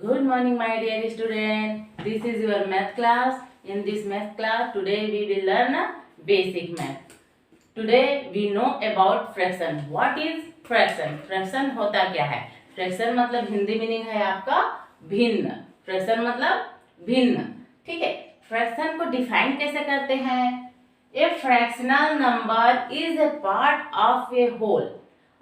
Good morning, my dear student. This is your math class. In this math class, today we will learn basic math. Today we know about fraction. What is fraction? Fraction होता क्या है? Fraction मतलब Hindi meaning है आपका भिन्न. Fraction मतलब भिन्न. ठीक है. Fraction को डिफाइन कैसे करते हैं? A fractional number is a part of a whole.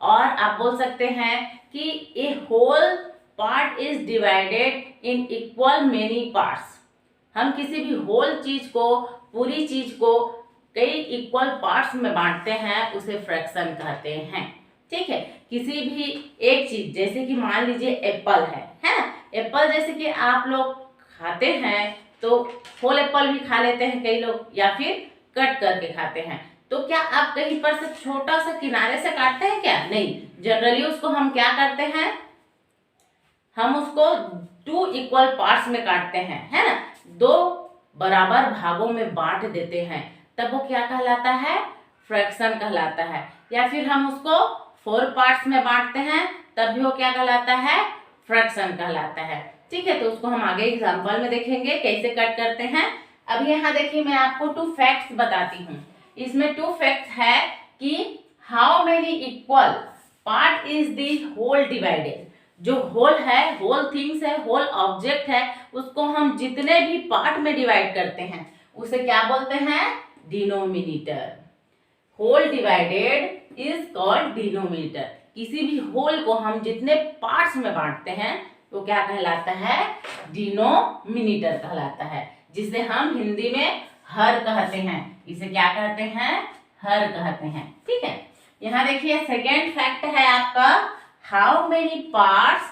और आप बोल सकते हैं कि a whole part is divided in equal many parts. हम किसी भी होल चीज को, पूरी चीज को कई इक्वल पार्ट्स में बांटते हैं, उसे फ्रैक्शन कहते हैं. ठीक है. किसी भी एक चीज, जैसे कि मान लीजिए एप्पल है ना. एप्पल जैसे कि आप लोग खाते हैं तो होल एप्पल भी खा लेते हैं कई लोग, या फिर कट करके खाते हैं. तो क्या आप कहीं पर से छोटा सा किनारे से काटते हैं क्या? नहीं. जनरली उसको हम क्या करते हैं, हम उसको 2 इक्वल पार्ट्स में काटते हैं, है ना. 2 बराबर भागों में बांट देते हैं, तब वो क्या कहलाता है? फ्रैक्शन कहलाता है. या फिर हम उसको 4 पार्ट्स में बांटते हैं, तब भी वो क्या कहलाता है? फ्रैक्शन कहलाता है. ठीक है. तो उसको हम आगे एग्जांपल में देखेंगे कैसे कट करते हैं. अब यहाँ देखिए, मैं आपको 2 फैक्ट्स बताती हूँ. इसमें 2 फैक्ट्स है कि how many equal part is the whole divided. जो होल है, होल थिंग्स है, होल ऑब्जेक्ट है, उसको हम जितने भी पार्ट में डिवाइड करते हैं उसे क्या बोलते हैं? Denominator. Whole divided is called denominator. किसी भी होल को हम जितने पार्ट्स में बांटते हैं तो क्या कहलाता है? डिनोमिनेटर कहलाता है, जिसे हम हिंदी में हर कहते हैं. इसे क्या कहते हैं? हर कहते हैं. ठीक है. यहाँ देखिए, सेकेंड फैक्ट है आपका, how many parts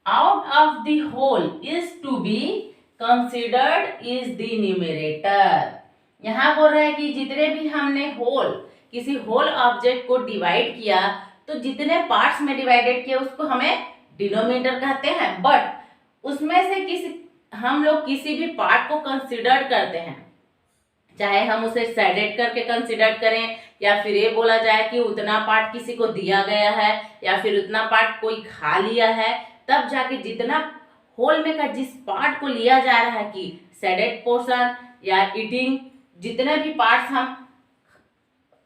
out of the whole is to be considered is the numerator. यहाँ बोल रहा है कि जितने भी हमने होल, किसी होल ऑब्जेक्ट को डिवाइड किया, तो जितने पार्ट्स में डिवाइडेड किया उसको हमें डिनोमिनेटर कहते हैं. बट उसमें से हम लोग किसी भी पार्ट को कंसिडर करते हैं, चाहे हम उसे सेडेड करके कंसिडर करें, या फिर ये बोला जाए कि उतना पार्ट किसी को दिया गया है, या फिर उतना पार्ट कोई खा लिया है, तब जाके जितना होल में का जिस पार्ट को लिया जा रहा है कि सेडेड पोर्शन या ईटिंग, जितने भी पार्ट्स हम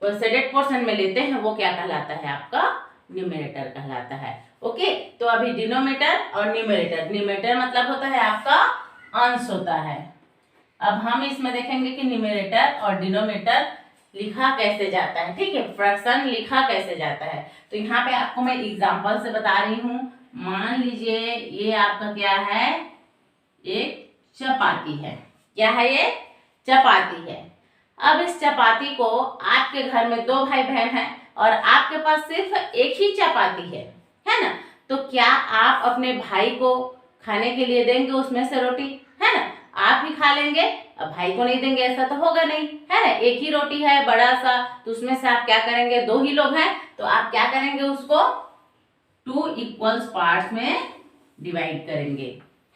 सेडेड पोर्शन में लेते हैं वो क्या कहलाता है? आपका न्यूमरेटर कहलाता है. ओके. तो अभी डिनोमिनेटर और न्यूमरेटर. न्यूमरेटर मतलब होता है आपका अंश होता है. अब हम इसमें देखेंगे कि न्यूमरेटर और डिनोमिनेटर लिखा कैसे जाता है. ठीक है. फ्रैक्शन लिखा कैसे जाता है. तो यहाँ पे आपको मैं एग्जांपल से बता रही हूँ. मान लीजिए ये आपका क्या है? एक चपाती है. क्या है ये? चपाती है. अब इस चपाती को आपके घर में 2 भाई बहन हैं और आपके पास सिर्फ एक ही चपाती है ना. तो क्या आप अपने भाई को खाने के लिए देंगे उसमें से रोटी, है ना? आप ही खा लेंगे, अब भाई को नहीं देंगे, ऐसा तो होगा नहीं, है ना. एक ही रोटी है बड़ा सा, तो उसमें से आप क्या करेंगे? 2 ही लोग हैं तो आप क्या करेंगे? उसको 2 इक्वल पार्ट्स में डिवाइड करेंगे,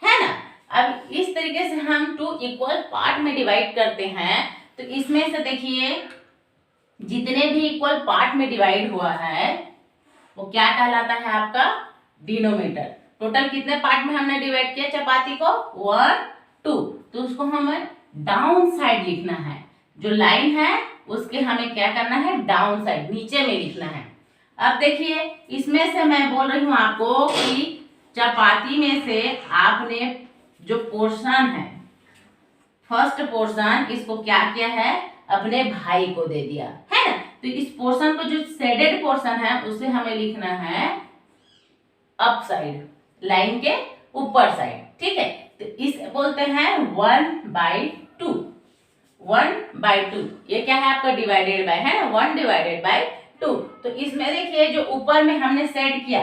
है ना. अब इस तरीके से हम 2 इक्वल पार्ट में डिवाइड करते हैं. तो इसमें से देखिए, जितने भी इक्वल पार्ट में डिवाइड हुआ है वो क्या कहलाता है? आपका डिनोमिनेटर. टोटल कितने पार्ट में हमने डिवाइड किया चपाती को? 1 2. तो उसको हमें डाउन साइड लिखना है. जो लाइन है उसके हमें क्या करना है? डाउन साइड, नीचे में लिखना है. अब देखिए, इसमें से मैं बोल रही हूँ आपको कि चपाती में से आपने जो पोर्शन है, फर्स्ट पोर्शन, इसको क्या किया है? अपने भाई को दे दिया, है ना. तो इस पोर्शन को, जो शेडेड पोर्शन है, उसे हमें लिखना है अप साइड, लाइन के ऊपर साइड. ठीक है. तो इस बोलते हैं 1/2. 1/2 ये क्या है? आपका डिवाइडेड बाय, है ना. 1/2. तो इसमें देखिए, जो ऊपर में हमने सेट किया,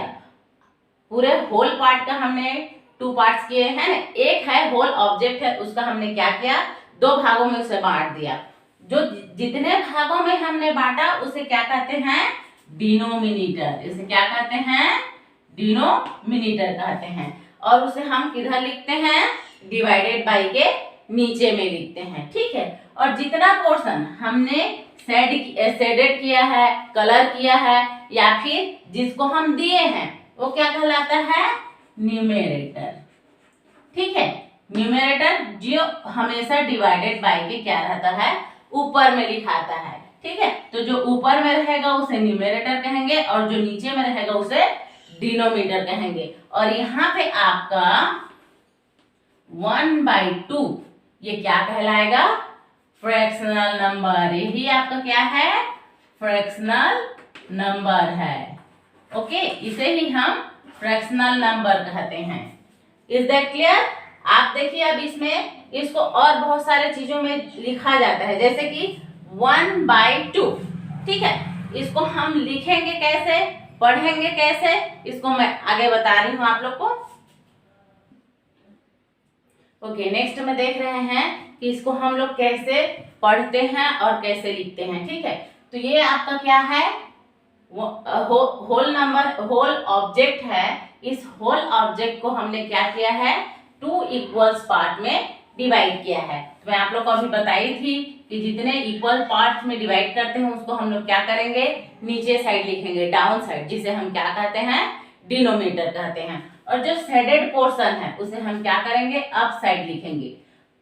पूरे होल पार्ट का हमने 2 पार्ट्स किए, है ना. एक है होल ऑब्जेक्ट है, उसका हमने क्या किया? 2 भागों में उसे बांट दिया. जो जितने भागों में हमने बांटा उसे क्या कहते हैं? डिनोमिनेटर. इसे क्या कहते हैं? डिनोमिनेटर कहते हैं. और उसे हम किधर लिखते हैं? डिवाइडेड बाय के नीचे में लिखते हैं. ठीक है. और जितना पोर्शन हमने शेडेड किया है, कलर किया है, या फिर जिसको हम दिए हैं, वो क्या कहलाता है? न्यूमरेटर. ठीक है। न्यूमरेटर जो हमेशा डिवाइडेड बाय के क्या रहता है, ऊपर में लिखाता है, ठीक है। तो जो ऊपर में रहेगा उसे न्यूमरेटर कहेंगे और जो नीचे में रहेगा उसे डिनोमिनेटर कहेंगे। और यहाँ पे आपका 1/2 ये क्या कहलाएगा, फ्रैक्शनल नंबर। यही आपका क्या है, फ्रैक्शनल नंबर है। ओके, इसे ही हम फ्रैक्शनल नंबर कहते हैं। Is that clear? आप देखिए अब इसमें इसको और बहुत सारे चीजों में लिखा जाता है, जैसे कि 1/2, ठीक है। इसको हम लिखेंगे कैसे, पढ़ेंगे कैसे, इसको मैं आगे बता रही हूं आप लोग को। ओके, नेक्स्ट में देख रहे हैं कि इसको हम लोग कैसे पढ़ते हैं और कैसे लिखते हैं, ठीक है। तो ये आपका क्या है, होल नंबर, होल ऑब्जेक्ट है। इस होल ऑब्जेक्ट को हमने क्या किया है, 2 इक्वल्स पार्ट में डिवाइड किया है। तो मैं आप लोग को अभी बताई थी कि जितने इक्वल पार्ट में डिवाइड करते हैं उसको हम लोग क्या करेंगे, नीचे साइड लिखेंगे, डाउन साइड, जिसे हम क्या कहते हैं, डिनोमिनेटर कहते हैं। और जो शेडेड पोर्शन है उसे हम क्या करेंगे, अप साइड लिखेंगे,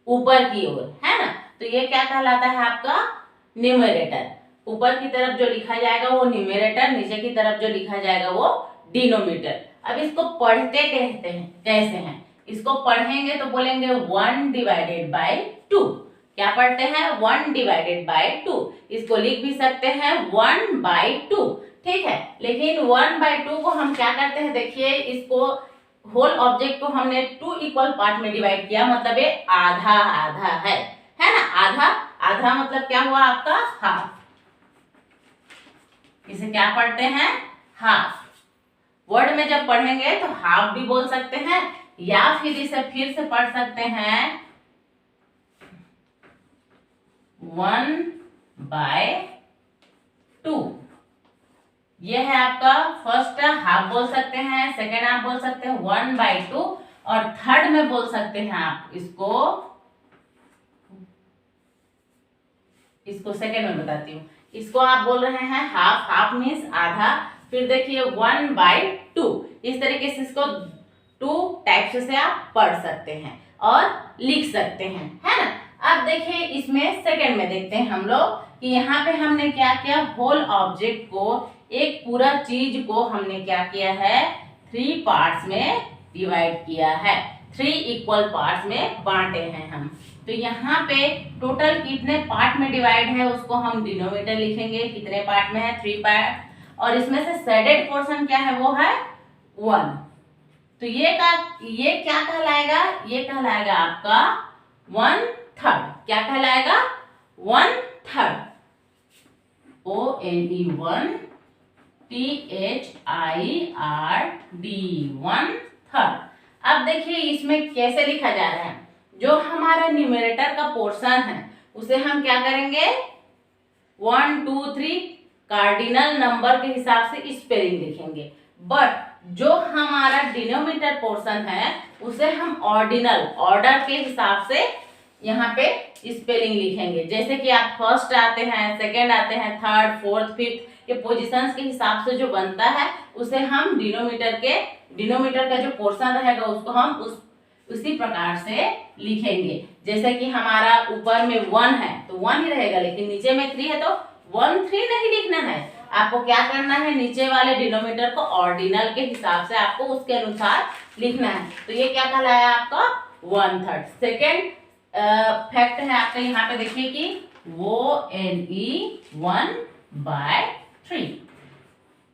ऊपर की ओर, है ना। तो ये क्या कहलाता है आपका, न्यूमरेटर। ऊपर की तरफ जो लिखा जाएगा वो न्यूमरेटर, नीचे की तरफ जो लिखा जाएगा वो डिनोमिनेटर। अब इसको पढ़ते कहते हैं कैसे हैं, इसको पढ़ेंगे तो बोलेंगे 1/2। क्या पढ़ते हैं, 1/2। इसको लिख भी सकते हैं 1/2, ठीक है। लेकिन 1/2 को हम क्या करते हैं, देखिए इसको होल ऑब्जेक्ट को हमने 2 इक्वल पार्ट में डिवाइड किया, मतलब ये आधा आधा है ना। आधा आधा मतलब क्या हुआ आपका, हाफ। इसे क्या पढ़ते हैं, हाफ। वर्ड में जब पढ़ेंगे तो हाफ भी बोल सकते हैं, या फिर इसे फिर से पढ़ सकते हैं 1/2। ये है आपका फर्स्ट, हाफ बोल सकते हैं, सेकेंड आप बोल सकते हैं 1/2, और थर्ड में बोल सकते हैं आप इसको सेकेंड में बताती हूँ। इसको आप बोल रहे हैं हाफ, हाफ मीन्स आधा। फिर देखिए 1/2, इस तरीके से इसको 2 टाइप से आप पढ़ सकते हैं और लिख सकते हैं, है ना। अब देखिए इसमें सेकेंड में देखते हैं हम लोग कि यहाँ पे हमने क्या किया, होल ऑब्जेक्ट को, एक पूरा चीज को हमने क्या किया है, 3 पार्ट्स में डिवाइड किया है, 3 इक्वल पार्ट्स में बांटे हैं हम। तो यहाँ पे टोटल कितने पार्ट में डिवाइड है उसको हम डिनोमिनेटर लिखेंगे, कितने पार्ट में है, 3 पार्ट। और इसमें से शेडेड पोर्शन क्या है, वो है 1। तो ये क्या कहलाएगा, ये कहलाएगा आपका 1/3। क्या कहलाएगा, 1/3। ONE 1/3, 1/3। अब देखिए इसमें कैसे लिखा जा रहा है, जो हमारा न्यूमरेटर का पोर्शन है उसे हम क्या करेंगे, 1 2 3 कार्डिनल नंबर के हिसाब से स्पेलिंग लिखेंगे। बट जो हमारा डिनोमिनेटर पोर्शन है उसे हम ऑर्डिनल, ऑर्डर के हिसाब से यहाँ पे स्पेलिंग लिखेंगे। जैसे कि आप फर्स्ट आते हैं, सेकेंड आते हैं, थर्ड, फोर्थ, फिफ्थ, ये पोजीशंस के हिसाब से जो बनता है उसे हम डिनोमिनेटर का जो पोर्शन रहेगा उसको हम उसी प्रकार से लिखेंगे। जैसे कि हमारा ऊपर में 1 है तो 1 ही रहेगा, लेकिन नीचे में 3 है तो 1 3 नहीं लिखना है। आपको क्या करना है, नीचे वाले डिनोमिनेटर को ऑर्डिनल के हिसाब से आपको उसके अनुसार लिखना है। तो ये क्या कहलाया आपका 1/3। सेकेंड फैक्ट है आपका यहाँ पे देखिए कि ONE 1/3।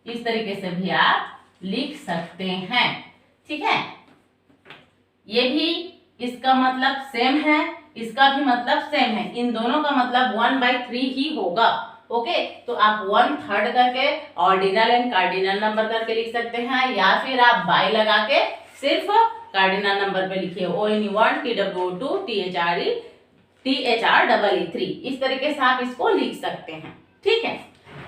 इस तरीके से भी आप लिख सकते हैं, ठीक है। ये भी इसका मतलब सेम है, इसका भी मतलब सेम है, इन दोनों का मतलब 1/3 ही होगा। ओके, तो आप 1/3 करके ऑर्डिनल एंड कार्डिनल नंबर करके लिख सकते हैं, या फिर आप बाय लगा के सिर्फ कार्डिनल नंबर पे लिखिए ONE 1 TWO2 THR इस तरीके से आप इसको लिख सकते हैं, ठीक है।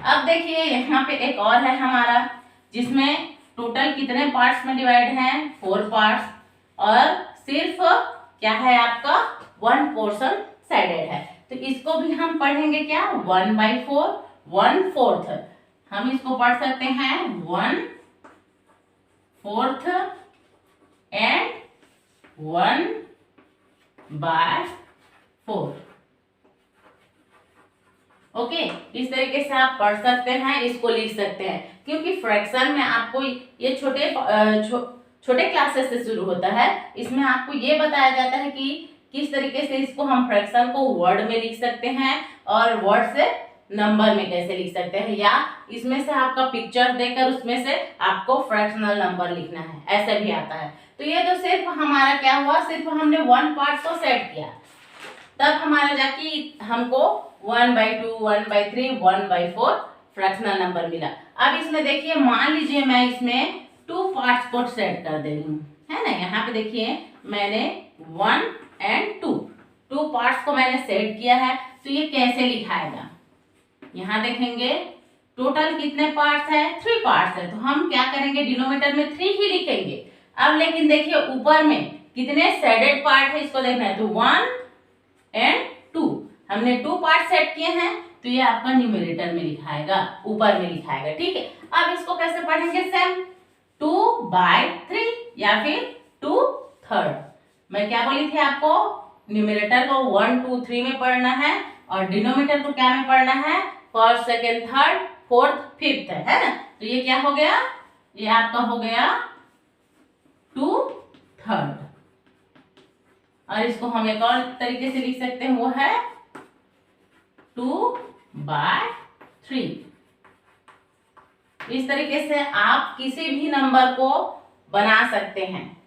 अब देखिए यहाँ पे एक और है हमारा, जिसमें टोटल कितने पार्ट्स में डिवाइड हैं, 4 पार्ट्स, और सिर्फ क्या है आपका 1 पोर्शन शेडेड है। तो इसको भी हम पढ़ेंगे क्या, 1/4, 1/4। हम इसको पढ़ सकते हैं 1/4 एंड 1/4। ओके, इस तरीके से आप पढ़ सकते हैं, इसको लिख सकते हैं, क्योंकि फ्रैक्शन में आपको ये छोटे क्लासेस से शुरू होता है। इसमें आपको ये बताया जाता है कि किस तरीके से इसको हम फ्रैक्शन को वर्ड में लिख सकते हैं और वर्ड से नंबर में कैसे लिख सकते हैं, या इसमें से आपका पिक्चर देकर उसमें से आपको फ्रैक्शनल नंबर लिखना है, ऐसे भी आता है। तो ये तो सिर्फ हमारा क्या हुआ, सिर्फ हमने वन पार्ट को सेट किया, तब हमारा जाके हमको 1/2, 1/3, 1/4 फ्रैक्शनल नंबर मिला। अब इसमें देखिए, मान लीजिए मैं इसमें 2 पार्ट्स को सेट कर दे रही हूँ, है ना। यहाँ पे देखिए मैंने 1 और 2 पार्ट्स को मैंने सेट किया है। तो ये कैसे लिखाएगा, यहाँ देखेंगे टोटल कितने पार्ट्स है, 3 पार्ट्स है। तो हम क्या करेंगे, डिनोमिनेटर में 3 ही लिखेंगे। अब लेकिन देखिए ऊपर में कितने शेडेड पार्ट है, इसको देखना है। तो 1 और 2 हमने 2 पार्ट सेट किए हैं, तो ये आपका न्यूमरेटर में लिखाएगा, ऊपर में लिखाएगा, ठीक है। अब इसको कैसे पढ़ेंगे, सेम 2/3 या फिर 2/3। मैं क्या बोली थी आपको, न्यूमरेटर को 1, 2, 3 में पढ़ना है और डिनोमिनेटर को क्या में पढ़ना है, first, second, third, fourth, fifth, है ना। तो ये क्या हो गया, ये आपका हो गया 2/3। और इसको हम एक और तरीके से लिख सकते हैं, वो है 2/3। इस तरीके से आप किसी भी नंबर को बना सकते हैं।